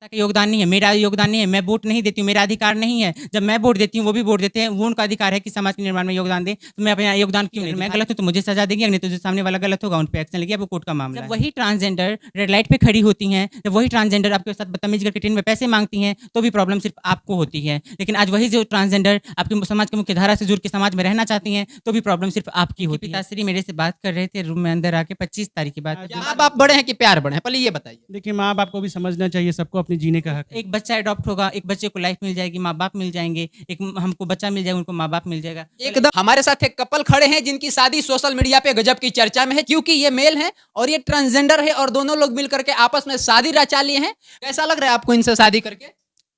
का योगदान नहीं है, मेरा योगदान नहीं है, मैं वोट नहीं देती हूँ, मेरा अधिकार नहीं है। जब मैं वोट देती हूँ, वो भी वोट देते हैं, वो उनका अधिकार है कि समाज के निर्माण में योगदान दें, तो मैं अपना योगदान क्यों नहीं? मैं गलत हूँ तो मुझे सजा देंगे, नहीं तो जो सामने वाला गलत होगा उन पे एक्शन लेगी, वो कोर्ट का मामला है। जब वही ट्रांसजेंडर रेड लाइट पे खड़ी होती हैं, जब वही ट्रांसजेंडर आपके साथ बदतमीजी करके ट्रेन में पैसे मांगती हैं, तो भी प्रॉब्लम सिर्फ आपको होती है। लेकिन आज वही जो ट्रांसजेंडर आपके समाज की मुख्य धारा से जुड़ के समाज में रहना चाहती हैं, तो भी प्रॉब्लम सिर्फ आपकी होती है। पिताश्री मेरे से बात कर रहे थे रूम में अंदर आके 25 तारीख की बात। माँ बाप बड़े हैं कि प्यार बड़े हैं, पहले ये बताइए। देखिए, माँ बाप को भी समझना चाहिए, सबको अपने जीने का हक है। एक बच्चा अडॉप्ट होगा, एक बच्चे को लाइफ मिल जाएगी, माँ बाप मिल जाएंगे, एक हमको बच्चा मिल जाएगा, उनको माँ बाप मिल जाएगा। एकदम हमारे साथ एक कपल खड़े हैं जिनकी शादी सोशल मीडिया पे गजब की चर्चा में है, क्योंकि ये मेल है और ये ट्रांसजेंडर है और दोनों लोग मिलकर के आपस में शादी रचा लिए हैं। कैसा लग रहा है आपको इनसे शादी करके?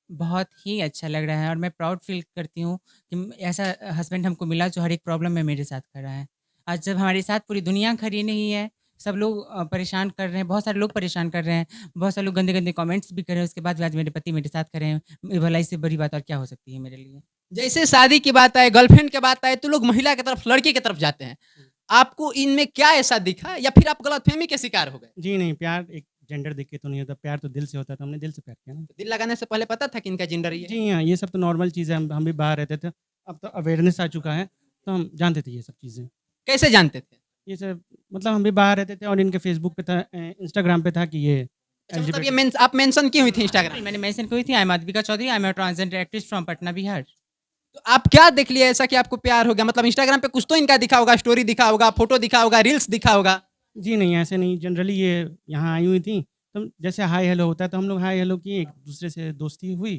बहुत ही अच्छा लग रहा है और मैं प्राउड फील करती हूँ कि ऐसा हस्बैंड हमको मिला जो हर एक प्रॉब्लम में मेरे साथ खड़ा है। आज जब हमारे साथ पूरी दुनिया खड़ी नहीं है, सब लोग परेशान कर रहे हैं, बहुत सारे लोग परेशान कर रहे हैं, बहुत सारे लोग गंदे-गंदे कमेंट्स भी कर रहे हैं, उसके बाद भी आज मेरे पति मेरे साथ खड़े हैं। भला इससे बड़ी बात और क्या हो सकती है मेरे लिए? जैसे शादी की बात आए, गर्लफ्रेंड की बात आए, तो लोग महिला की तरफ, लड़की की तरफ जाते हैं। आपको इनमें क्या ऐसा दिखा या फिर आप गलतफहमी के शिकार हो गए? जी नहीं, प्यार एक जेंडर देख के तो नहीं होता, प्यार तो दिल से होता है, तो हमने दिल से प्यार किया ना। दिल लगाने से पहले पता था कि इनका जेंडर ये है? जी हाँ, ये सब तो नॉर्मल चीज़ है, हम भी बाहर रहते थे, अब तो अवेयरनेस आ चुका है, तो हम जानते थे ये सब चीज़ें। कैसे जानते थे? ये सब मतलब हम भी बाहर रहते थे और इनके फेसबुक पे था, इंस्टाग्राम पे था कि ये अच्छा, मतलब LGBT ये आप मेंशन की हुई थी इंस्टाग्राम? मैंने मेंशन की थी, I am Advika Chaudhary, I am a transgender actress from Patna, Bihar. तो आप क्या देख लिया ऐसा कि आपको प्यार हो गया? मतलब इंस्टाग्राम पे कुछ तो इनका दिखा होगा, स्टोरी दिखा होगा, फोटो दिखा होगा, रील्स दिखा होगा। जी नहीं, ऐसे नहीं, जनरली ये यहाँ आई हुई थी, तो जैसे हाय हेलो होता है, तो हम लोग हाय हेलो किए, एक दूसरे से दोस्ती हुई,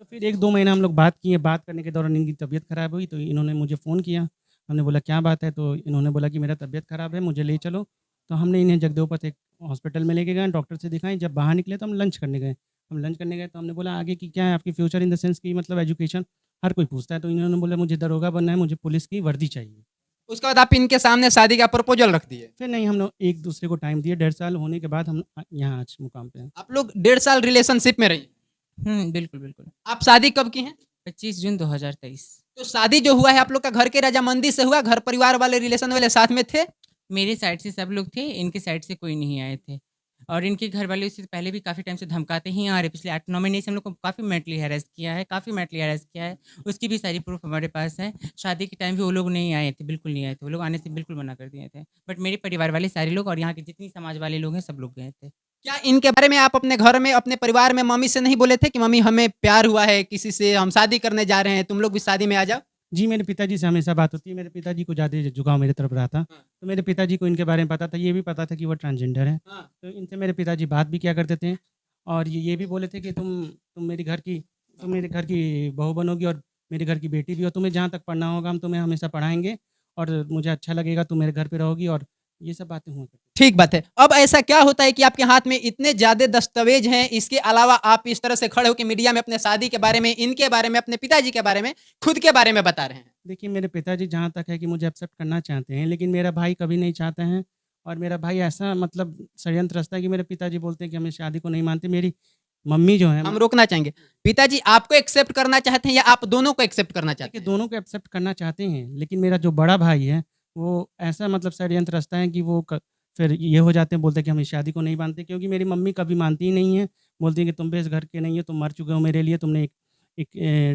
तो फिर 1-2 महीना हम लोग बात किए, बात करने के दौरान इनकी तबीयत ख़राब हुई, तो इन्होंने मुझे फ़ोन किया, हमने बोला क्या बात है? तो इन्होंने बोला कि मेरा तबीयत ख़राब है, मुझे ले चलो, तो हमने इन्हें जगदेवपथ एक हॉस्पिटल में लेके गए, डॉक्टर से दिखाएँ, जब बाहर निकले तो हम लंच करने गए। हम लंच करने गए तो हमने बोला आगे की क्या है आपकी फ्यूचर, इन द सेंस कि मतलब एजुकेशन, हर कोई पूछता है, तो इन्होंने बोला मुझे दरोगा बनना है, मुझे पुलिस की वर्दी चाहिए। उसके बाद आप इनके सामने शादी का प्रपोजल रख दिए। फिर नहीं, हम लोग एक दूसरे को टाइम दिए, 1.5 साल होने के बाद हम यहाँ आज मुकाम पे हैं। आप लोग 1.5 साल रिलेशनशिप में रही। बिल्कुल, बिल्कुल। आप शादी कब की हैं? 25 जून 2023। तो शादी जो हुआ है आप लोग का घर के रजामंदी से हुआ, घर परिवार वाले रिलेशन वाले साथ में थे? मेरे साइड से सब लोग थे, इनके साइड से कोई नहीं आए थे। और इनके घर वाले इससे पहले भी काफ़ी टाइम से धमकाते ही आ रहे, पिछले 8-9 महीने से हम लोग को काफ़ी मेंटली हैरेस किया है, काफ़ी मेंटली हैरेस किया है। उसकी भी सारी प्रूफ़ हमारे पास है। शादी के टाइम भी वो लोग नहीं आए थे, बिल्कुल नहीं आए थे। वो लोग आने से बिल्कुल मना कर दिए थे। बट मेरे परिवार वाले सारे लोग और यहाँ के जितनी समाज वाले लोग हैं, सब लोग गए थे। क्या इनके बारे में आप अपने घर में, अपने परिवार में मम्मी से नहीं बोले थे कि मम्मी हमें प्यार हुआ है किसी से, हम शादी करने जा रहे हैं, तुम लोग भी शादी में आ जाओ? जी, मेरे पिताजी से हमेशा बात होती है, मेरे पिताजी को ज़्यादा झुकाव मेरी तरफ रहा था, तो मेरे पिताजी को इनके बारे में पता था, ये भी पता था कि वो ट्रांसजेंडर है, तो इनसे मेरे पिताजी बात भी किया करते थे और ये भी बोले थे कि तुम मेरे घर की बहू बनोगी और मेरे घर की बेटी भी हो, तुम्हें जहाँ तक पढ़ना होगा हम तुम्हें हमेशा पढ़ाएँगे और मुझे अच्छा लगेगा, तुम मेरे घर पे रहोगी, और ये सब बातें हुआ करती थी। ठीक बात है। अब ऐसा क्या होता है कि आपके हाथ में इतने ज़्यादा दस्तावेज हैं, इसके अलावा आप इस तरह से खड़े होकर मीडिया में अपने शादी के बारे में, इनके बारे में, अपने पिताजी के बारे में, खुद के बारे में बता रहे हैं? देखिए, मेरे पिताजी जहाँ तक है कि मुझे एक्सेप्ट करना चाहते हैं, लेकिन मेरा भाई कभी नहीं चाहता है और मेरा भाई ऐसा मतलब षड्यंत्र रचता है कि मेरे पिताजी बोलते हैं कि हम इस शादी को नहीं मानते। मेरी मम्मी जो है, हम रोकना चाहेंगे। पिताजी आपको एक्सेप्ट करना चाहते हैं या आप दोनों को एक्सेप्ट करना चाहते देखिए हैं? दोनों को एक्सेप्ट करना चाहते हैं, लेकिन मेरा जो बड़ा भाई है, वो ऐसा मतलब षड्यंत्र रचता है कि वो फिर ये हो जाते हैं, बोलते हैं कि हम इस शादी को नहीं मानते, क्योंकि मेरी मम्मी कभी मानती ही नहीं है, बोलती है कि तुम भी इस घर के नहीं हो, तुम मर चुके हो मेरे लिए, तुमने एक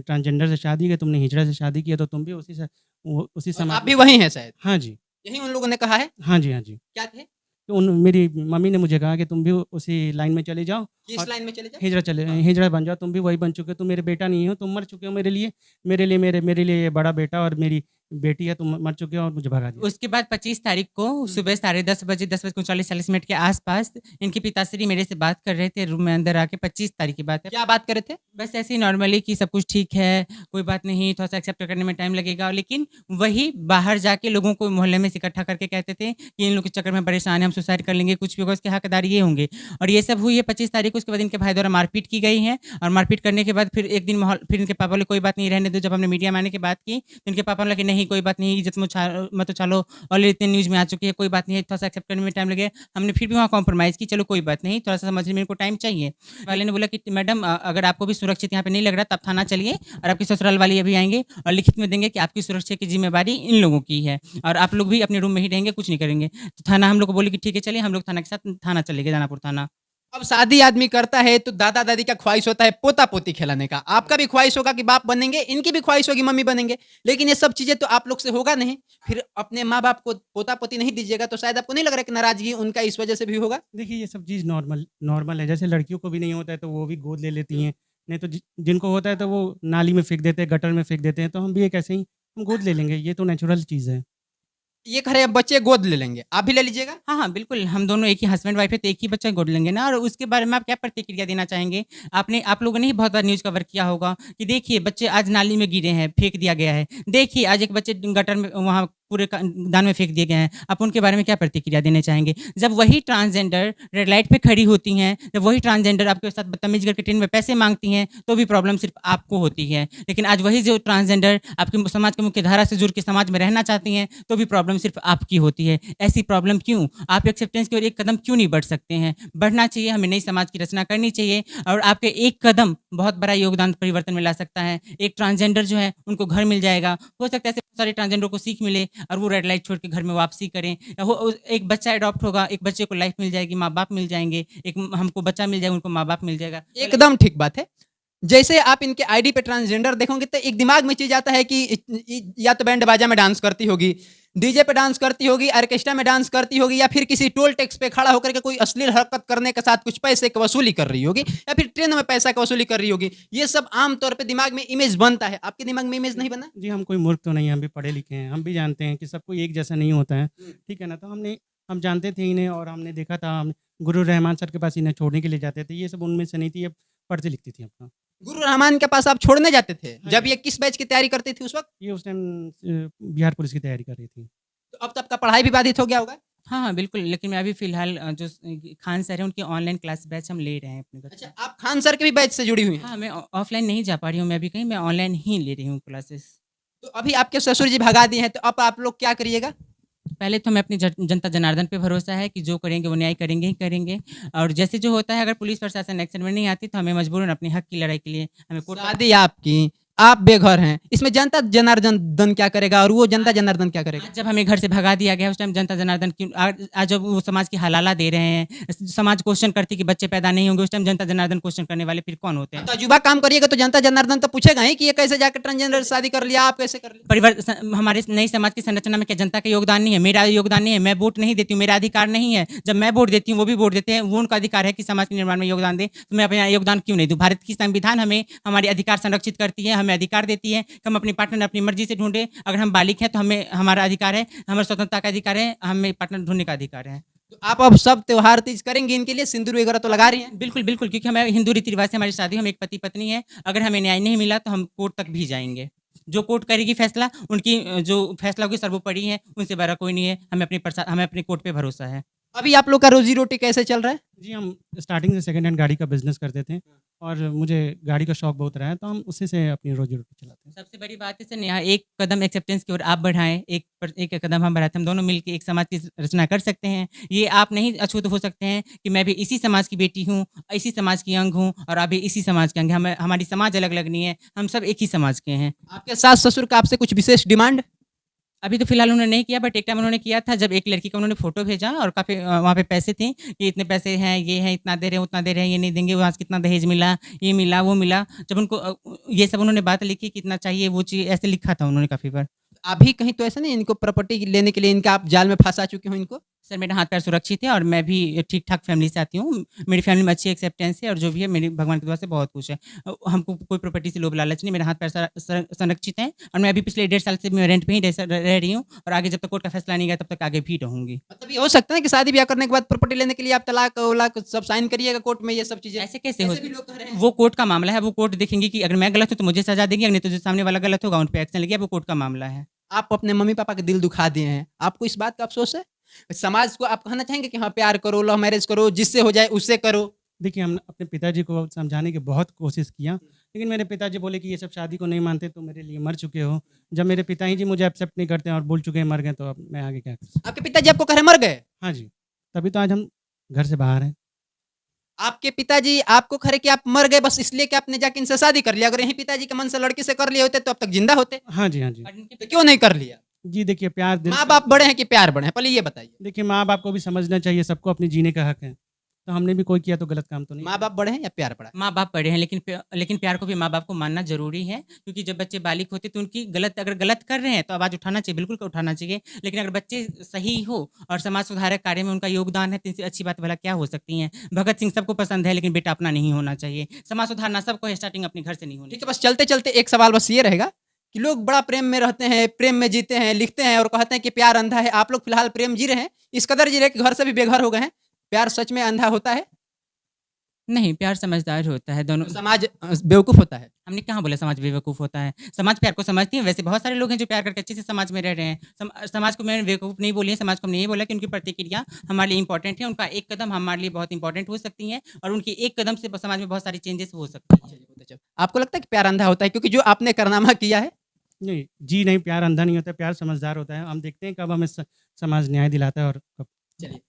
ट्रांसजेंडर से शादी की, तुमने हिजड़ा से शादी की है, तो तुम भी उसी और समाज आप भी वही हैं शायद? हाँ जी। यही उन लोगों ने कहा है? हाँ जी, हाँ जी। क्या थे? तो मेरी मम्मी ने मुझे कहा कि तुम भी उसी लाइन में चले जाओ किस और लाइन में चले जाओ? हिजड़ा बन जाओ, तुम भी वही बन चुके हो, तुम मेरे बेटा नहीं हो, तुम मर चुके हो मेरे लिए ये बड़ा बेटा और मेरी बेटी है, तुम मर चुके हो और मुझे भगा दिया। उसके बाद 25 तारीख को सुबह 10:30 बजे 10:39 के आसपास इनकी पिताश्री मेरे से बात कर रहे थे रूम में अंदर आके। 25 तारीख की बात है। क्या बात कर रहे थे? बस ऐसे ही नॉर्मली कि सब कुछ ठीक है, कोई बात नहीं, थोड़ा सा एक्सेप्ट करने में टाइम लगेगा, लेकिन वही बाहर जाके लोगों को मोहल्ले में इकट्ठा करके कहते थे कि इन लोग के चक्कर में परेशान है, हम सुसाइड कर लेंगे, कुछ भी होगा उसके हकदार ये होंगे। और ये सब हुई है 25 तारीख को। उसके बाद इनके भाई द्वारा मारपीट की गई है और मारपीट करने के बाद फिर एक दिन फिर इनके पापा बोले कोई बात नहीं, रहने दो। जब हमने मीडिया में आने की बात की तो इनके पापा ने बोला कि नहीं कोई बात नहीं, इज्जत मत उछालो, ऑलरेडी इतने न्यूज़ में आ चुकी है, कोई बात नहीं है, थोड़ा सा एक्सेप्ट करने में टाइम लगे। हमने फिर भी वहाँ कॉम्प्रोमाइज़ की, चलो कोई बात नहीं, थोड़ा सा समझने में इनको टाइम चाहिए। वाले ने बोला कि मैडम अगर आपको भी सुरक्षित यहाँ पे नहीं लग रहा तब थाना चलिए और आपकी ससुराल वाली अभी आएंगे और लिखित में देंगे कि आपकी सुरक्षा की जिम्मेवारी इन लोगों की है और आप लोग भी अपने रूम में ही रहेंगे, कुछ नहीं करेंगे। तो थाना हम लोग को बोले कि ठीक है चलिए, हम लोग थाना के साथ थाना चले गए, दानापुर थाना। अब शादी आदमी करता है तो दादा दादी का ख्वाहिश होता है पोता पोती खिलाने का, आपका भी ख्वाहिश होगा कि बाप बनेंगे, इनकी भी ख्वाहिश होगी मम्मी बनेंगे, लेकिन ये सब चीजें तो आप लोग से होगा नहीं। फिर अपने माँ बाप को पोता पोती नहीं दीजिएगा तो शायद आपको नहीं लग रहा है कि नाराजगी उनका इस वजह से भी होगा। देखिए ये सब चीज़ नॉर्मल नॉर्मल है, जैसे लड़कियों को भी नहीं होता है तो वो भी गोद ले लेती हैं, नहीं तो जिनको होता है तो वो नाली में फेंक देते हैं, गटर में फेंक देते हैं, तो हम भी एक ऐसे ही हम गोद ले लेंगे, ये तो नेचुरल चीज़ है। ये कह रहे हैं बच्चे गोद ले लेंगे, आप भी ले लीजिएगा। हाँ, हाँ, बिल्कुल, हम दोनों एक ही हस्बैंड वाइफ है, तो एक ही बच्चा गोद लेंगे ना। और उसके बारे में आप क्या प्रतिक्रिया देना चाहेंगे? आप लोगों ने ही बहुत बार न्यूज़ कवर किया होगा कि देखिए बच्चे आज नाली में गिरे हैं, फेंक दिया गया है। देखिए आज एक बच्चे गटर में वहाँ पूरे दान में फेंक दिए गए हैं। आप उनके बारे में क्या प्रतिक्रिया देना चाहेंगे? जब वही ट्रांसजेंडर रेड लाइट पे खड़ी होती हैं, जब वही ट्रांसजेंडर आपके साथ बदतमीज़ी करके ट्रेन में पैसे माँगती हैं, तो भी प्रॉब्लम सिर्फ़ आपको होती है। लेकिन आज वही जो ट्रांसजेंडर आपके समाज की मुख्य धारा से जुड़ के समाज में रहना चाहती हैं, तो भी प्रॉब्लम सिर्फ़ आपकी होती है। ऐसी प्रॉब्लम क्यों? आप एक्सेप्टेंस की ओर एक कदम क्यों नहीं बढ़ सकते हैं? बढ़ना चाहिए, हमें नई समाज की रचना करनी चाहिए और आपके एक कदम बहुत बड़ा योगदान परिवर्तन में ला सकता है। एक ट्रांसजेंडर जो है, उनको घर मिल जाएगा। हो सकता है ऐसे बहुत सारे ट्रांसजेंडर को सीख मिले और वो रेड लाइट छोड़ के घर में वापसी करें। एक बच्चा अडॉप्ट होगा, एक बच्चे को लाइफ मिल जाएगी, माँ-बाप मिल जाएँगे। एक हमको बच्चा मिल जाएगा, उनको माँ-बाप मिल जाएगा। एकदम ठीक बात है। जैसे आप इनके आईडी पे ट्रांसजेंडर देखोगे तो एक दिमाग में चीज आता है कि या तो बैंड बाजा में डांस करती होगी, डीजे पे डांस करती होगी, ऑर्केस्ट्रा में डांस करती होगी, या फिर किसी टोल टैक्स पे खड़ा होकर के कोई अश्लील हरकत करने के साथ कुछ पैसे की वसूली कर रही होगी, या फिर ट्रेन में पैसा की वसूली कर रही होगी। ये सब आम तौर पे दिमाग में इमेज बनता है। आपके दिमाग में इमेज नहीं बना? जी, हम कोई मूर्ख तो नहीं हैं, हम भी पढ़े लिखे हैं, हम भी जानते हैं कि सब कोई एक जैसा नहीं होता है, ठीक है ना? तो हम जानते थे इन्हें और हमने देखा था, हम गुरु रहमान सर के पास इन्हें छोड़ने के लिए जाते थे, ये सब उनमें से नहीं थी, ये पढ़ती लिखती थी अपना। गुरु रहमान के पास आप छोड़ने जाते थे हाँ जब जी। ये किस बैच की तैयारी करती थी उस वक्त? ये उस टाइम बिहार पुलिस की तैयारी कर रही थी। तो अब तो आपका पढ़ाई भी बाधित हो गया होगा। हाँ, हाँ, बिल्कुल, लेकिन मैं अभी फ़िलहाल खान सर हैं, उनकी ऑनलाइन क्लास बैच हम ले रहे हैं अपने अच्छा, बच्चों। आप खान सर के भी बैच से जुड़ी हुई हैं। हाँ, मैं ऑफ़लाइन नहीं जा पा रही हूँ मैं अभी कहीं, मैं ऑनलाइन ही ले रही हूँ क्लासेस। तो अभी आपके ससुर जी भगा दिए हैं, तो अब आप लोग क्या करिएगा? पहले तो हमें अपनी जनता जनार्दन पे भरोसा है कि जो करेंगे वो न्याय करेंगे ही करेंगे। और जैसे जो होता है, अगर पुलिस प्रशासन एक्शन में नहीं आती तो हमें मजबूरन अपने हक की लड़ाई के लिए हमें कोर्ट शादी आपकी, आप बेघर हैं, इसमें जनता जनार्दन दन क्या करेगा और वो जनता जनार्दन क्या करेगा? आज जब हमें घर से भगा दिया गया, उस टाइम जनता जनार्दन क्यों आज जब वो समाज की हलाला दे रहे हैं, समाज क्वेश्चन करती कि बच्चे पैदा नहीं होंगे, उस टाइम जनता जनार्दन क्वेश्चन करने वाले फिर कौन होते हैं? तजुर्बा काम करिएगा तो जनता जनार्दन तो पूछेगा ही कि ये कैसे जाकर ट्रांसजेंडर से शादी कर लिया, आप कैसे कर लिया? हमारे नई समाज की संरचना में क्या जनता का योगदान नहीं है? मेरा योगदान नहीं है? मैं वोट नहीं देती हूँ, मेरा अधिकार नहीं है? जब मैं वोट देती हूँ, वो भी वोट देते हैं, वो उनका अधिकार है कि समाज के निर्माण में योगदान दें, तो मैं अपना योगदान क्यों नहीं दूँ? भारत की संविधान हमें हमारे अधिकार संरक्षित करती है, हमें अधिकार देती है कि हम अपनी पार्टनर अपनी मर्जी से ढूंढें। अगर हम बालिग हैं तो हमें हमारा अधिकार है, हमारी स्वतंत्रता का अधिकार है, हमें पार्टनर ढूंढने का अधिकार है। तो आप अब सब त्योहार तीज करेंगे इनके लिए, सिंदूर वगैरह तो लगा रही हैं? बिल्कुल, बिल्कुल, क्योंकि हमें हिंदू रीति रिवाज से हमारी शादी, हम एक पति पत्नी है। अगर हमें न्याय नहीं मिला तो हम कोर्ट तक भी जाएंगे। जो कोर्ट करेगी फैसला, उनकी जो फैसला होगी सर्वोपरि है, उनसे बड़ा कोई नहीं है। हमें अपने कोर्ट पे भरोसा है। अभी आप लोग का रोजी रोटी कैसे चल रहा है? जी, हम स्टार्टिंग से सेकंड हैंड गाड़ी का बिज़नेस करते थे और मुझे गाड़ी का शौक बहुत रहा है, तो हम उसी से अपनी रोज़ी-रोटी चलाते हैं। सबसे बड़ी बात है सर, यहाँ एक कदम एक्सेप्टेंस की ओर आप बढ़ाएँ, एक कदम हम बढ़ाते हैं, हम दोनों मिलके एक समाज की रचना कर सकते हैं। ये आप नहीं अछूत हो सकते हैं कि मैं भी इसी समाज की बेटी हूँ, इसी समाज की अंग हूँ और आप भी इसी समाज के अंग हैं। हमारी समाज अलग-अलग नहीं है, हम सब एक ही समाज के हैं। आपके सास ससुर का आपसे कुछ विशेष डिमांड? अभी तो फिलहाल उन्होंने नहीं किया, बट एक टाइम उन्होंने किया था, जब एक लड़की का उन्होंने फ़ोटो भेजा और काफ़ी वहाँ पे पैसे थे कि इतने पैसे हैं, ये हैं, इतना दे रहे हैं, उतना दे रहे हैं, ये नहीं देंगे, वहाँ से कितना दहेज मिला, ये मिला, वो मिला। जब उनको ये सब उन्होंने बात लिखी कि इतना चाहिए, वो चाहिए, ऐसे लिखा था उन्होंने काफ़ी बार। अभी कहीं तो ऐसा नहीं इनको प्रॉपर्टी लेने के लिए इनका आप जाल में फंसा चुके हो इनको? सर मेरा हाथ पैर सुरक्षित है और मैं भी ठीक-ठाक फैमिली से आती हूँ। मेरी फैमिली में अच्छी एक्सेप्टेंस है और जो भी है मेरी भगवान की दुआ से बहुत खुश है। हमको कोई प्रॉपर्टी से लोभ लालच नहीं, मेरा हाथ पैर संरक्षित है और मैं अभी पिछले 1.5 साल से मैं रेंट पे ही रह रही हूँ और आगे जब तक कोर्ट का फैसला नहीं गया तब तक आगे भी रहूँगी। मतलब ये हो सकता है कि शादी ब्याह करने के बाद प्रॉपर्टी लेने के लिए आप तलाक-वलाक सब साइन करिएगा कोर्ट में, ये सब चीजें? ऐसे कैसे हो? ऐसे भी लोग कह रहे हैं। वो कोर्ट का मामला है, वो कोर्ट देखेंगी कि अगर मैं गलत हूँ तो मुझे सज़ा देगी, अगर नहीं तो जो सामने वाला गलत होगा उन पे एक्शन लेगी, वो कोर्ट का मामला है। आप अपने मम्मी पापा के दिल दुखा दिए हैं, आपको इस बात का अफसोस है? समाज को आप कहना चाहेंगे कि हाँ प्यार करो, लव मैरिज करो, जिससे हो जाए उससे करो? देखिए, हम अपने पिताजी को समझाने की बहुत कोशिश किया, लेकिन मेरे पिताजी बोले कि ये सब शादी को नहीं मानते तो मेरे लिए मर चुके हो। जब मेरे पिताजी जी मुझे एक्सेप्ट नहीं करते हैं और बोल चुके हैं मर गए, तो अब मैं आगे क्या कर सकता हूँ? आपके पिताजी आपको कह रहे मर गए? हाँ जी, तभी तो आज हम घर से बाहर हैं। आपके पिताजी आपको कह रहे कि आप मर गए बस इसलिए कि आपने जाके इनसे शादी कर लिया। अगर यही पिताजी के मन से लड़की से कर लिए होते तो अब तक जिंदा होते। हाँ जी, हाँ जी। तो क्यों नहीं कर लिया? जी, देखिए प्यार दिल माँ बाप बड़े हैं कि प्यार बड़े हैं, पहले ये बताइए। देखिए, माँ-बाप को भी समझना चाहिए, सबको अपने जीने का हक है। तो हमने भी कोई किया तो गलत काम तो नहीं माँ बाप बड़े हैं या प्यार पड़ा? माँ बाप बड़े हैं, लेकिन प्यार को भी माँ बाप को मानना जरूरी है, क्योंकि जब बच्चे बालिग होते तो उनकी अगर गलत कर रहे हैं तो आवाज़ उठाना चाहिए, बिल्कुल उठाना चाहिए। लेकिन अगर बच्चे सही हो और समाज सुधारक कार्य में उनका योगदान है तो इससे अच्छी बात भला क्या हो सकती है। भगत सिंह सबको पसंद है, लेकिन बेटा अपना नहीं होना चाहिए। समाज सुधारना सबको है, स्टार्टिंग अपने घर से नहीं होनी ठीक है, बस चलते चलते एक सवाल बस ये रहेगा कि लोग बड़ा प्रेम में रहते हैं, प्रेम में जीते हैं, लिखते हैं और कहते हैं कि प्यार अंधा है। आप लोग फिलहाल प्रेम जी रहे हैं, इस कदर जी रहे कि घर से भी बेघर हो गए हैं। प्यार सच में अंधा होता है? नहीं, प्यार समझदार होता है दोनों। समाज बेवकूफ होता है? हमने कहाँ बोला समाज बेवकूफ़ होता है। समाज प्यार को समझती है, वैसे बहुत सारे लोग हैं जो प्यार करके अच्छे से समाज में रह रहे हैं। समाज को मैंने बेवकूफ़ नहीं बोली है, समाज को हमने ये बोला कि उनकी प्रतिक्रिया हमारे लिए इंपॉर्टेंट है, उनका एक कदम हमारे लिए बहुत इंपॉर्टेंट हो सकती है और उनकी एक कदम से समाज में बहुत सारी चेंजेस हो सकती हैं। बहुत अच्छा। आपको लगता है कि प्यार अंधा होता है? क्योंकि जो आपने कारनामा किया है, नहीं जी नहीं, प्यार अंधा नहीं होता, प्यार समझदार होता है। हम देखते हैं कब हमें समाज न्याय दिलाता है और कब। चलिए